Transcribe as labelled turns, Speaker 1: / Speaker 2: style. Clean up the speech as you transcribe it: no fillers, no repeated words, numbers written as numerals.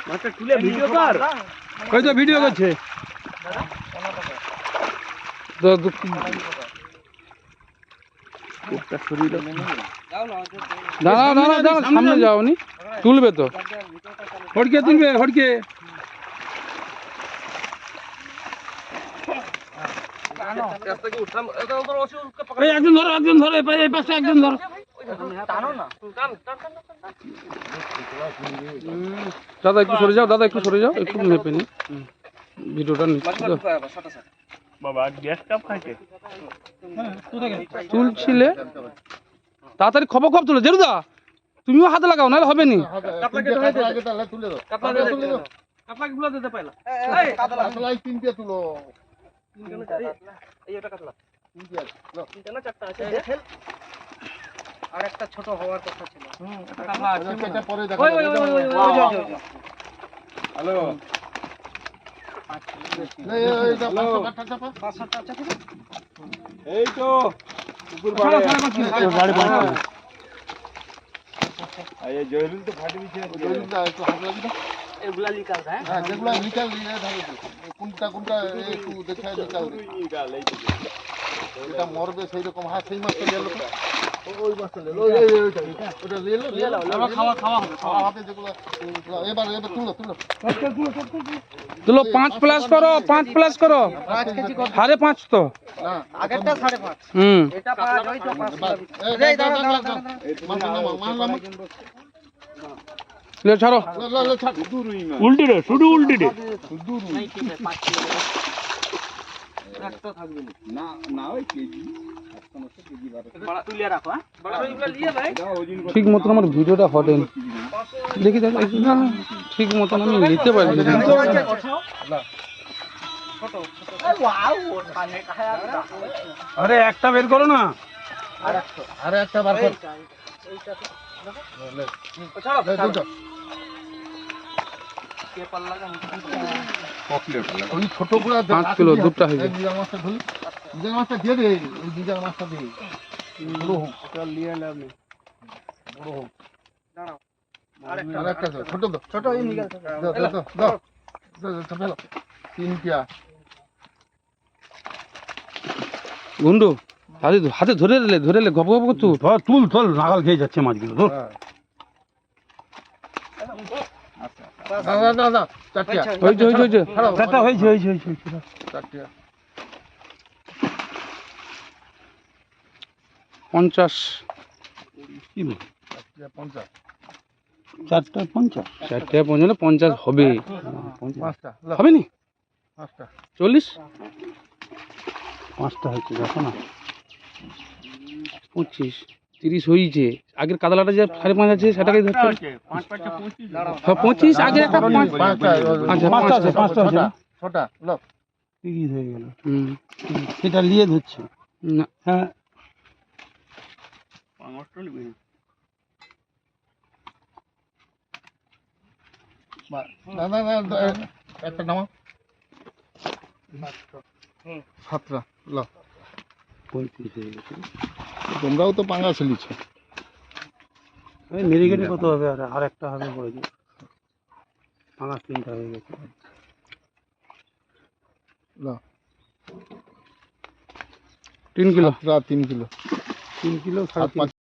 Speaker 1: মাছটা তুলে ভিডিও কর।
Speaker 2: ওই তো ভিডিও করছে। দাঁড়াও দাঁড়াও দাঁড়াও, সামনে যাওনি, তুলবে তো, হটকে তুলবে, হটকে। একজন ধরো, একজন ধরো, এই পাশে একজন ধরো। দাদা একটু সরে যাও, দাদা একটু সরে যাও, একটু মেপে নি ভিডিওটা নিচ্ছি তো।
Speaker 1: বাবা গ্যাস কাপ খাইছে।
Speaker 2: তুলছিলে তাড়াতাড়ি খবর খবর তুলে, জেরুদা তুমিও হাতে লাগাও, নাহলে হবে নি।
Speaker 3: আর একটা ছোট হওয়ার কথা ছিল।
Speaker 1: হ্যালো এই তো কুকুর বাড়ি এই জয়লুল তো ফাটি দিছে। জয়লুলটা একটু হাত লাগি দাও।
Speaker 3: এগুলা লিকাল হ্যাঁ,
Speaker 1: হ্যাঁ যেগুলা লিকাল দিয়ে ধরো কোনটা কোনটা একটু দেখায় লিকাল এটা মরবে সেই রকম। হ্যাঁ সেই মাছটা গেল, ওই মাছটা গেল, ওটা নিয়ে নাও, খাওয়া খাওয়া হবে, খাওয়া হবে যেগুলো। এবার এবার তুলো তুলো
Speaker 2: তুলো, 5 প্লাস করো, 5 প্লাস করো।
Speaker 3: 5 কেজি কত?
Speaker 2: 5.5 তো
Speaker 1: না
Speaker 3: আগেরটা 5.5। এটা 5 হইতো 5। এই দাঁড়া দাঁড়া দাঁড়া,
Speaker 1: মাছ নাও, মাছ নাও।
Speaker 2: লে ছাড়ো,
Speaker 1: উল্টি রে, শুধু উল্টি রে।
Speaker 3: একটা থাকবে
Speaker 1: না না ওই কেজি
Speaker 3: তুলে রাখো। হ্যাঁ বড় এগুলা নিয়ে ভাই
Speaker 2: ঠিক মতন আমার ভিডিওটা হটেন, দেখি দেখ না, ঠিক মতন আমি নিতে পারি না।
Speaker 3: ছোট ওয়াও ওখানে খায় আর
Speaker 2: আরে একটা বের করো না।
Speaker 1: আরে একটা বার কর।
Speaker 3: এইটা ছাড়ো ছাড়ো কে পাল্লা
Speaker 1: ওই ছোটগুলা
Speaker 2: 5 কিলো দুটো হয়ে যায়।
Speaker 1: নিজের মাছটা ধরি, নিজের মাছটা দিয়ে দে, ওই নিজের মাছটা দিয়ে বড় হোক,
Speaker 3: চল নিয়ে নাও নি
Speaker 1: বড় হোক।
Speaker 3: দাঁড়াও
Speaker 1: আরেকটা ছোট দাও,
Speaker 3: ছোট এই নিগাল
Speaker 1: দাও দাও দাও দাও ফেলো। 3 টিয়া
Speaker 2: গুন্ডু হাতে ধরে লে গপ গপ করতু, তুল তুল, নাগাল খেয়ে যাচ্ছে মাছগুলো। ধর
Speaker 1: দাও দাও দাও 4 টিয়া।
Speaker 2: হয়েছে হয়েছে হয়েছে, চারটা হয়েছে হয়েছে হয়েছে।
Speaker 1: 4 টিয়া
Speaker 2: 50 কি
Speaker 1: 50
Speaker 2: 4টা 50, 4টা 50 হবে,
Speaker 1: 5টা
Speaker 2: হবে নি
Speaker 1: 5টা
Speaker 2: 40, 5টা হচ্ছে, দেখো না 25 30 হয়েছে। আগের কাতলাটা যে 5.5 আছে সেটাকে ধরতে
Speaker 1: 5 5 25
Speaker 2: 25, আগে একটা 5।
Speaker 1: 5টা
Speaker 2: আচ্ছা 5টা আছে, 5টা আছে,
Speaker 1: ছোটা লো
Speaker 2: কি হয়ে গেল। সেটা নিয়ে ধরছে না। হ্যাঁ
Speaker 1: না না না একটা নামা 7টা লো।
Speaker 2: 35 হয়ে গেছে।
Speaker 1: তোমরাও তো পাঙ্গা ছেলিছ।
Speaker 2: মেরিগেটে কত হবে? আর একটা হবে বলে দিই, 3টা হয়ে গেছে।
Speaker 1: লো
Speaker 2: 3 কিলো,
Speaker 1: 3 কিলো
Speaker 2: 3 কিলো 3.5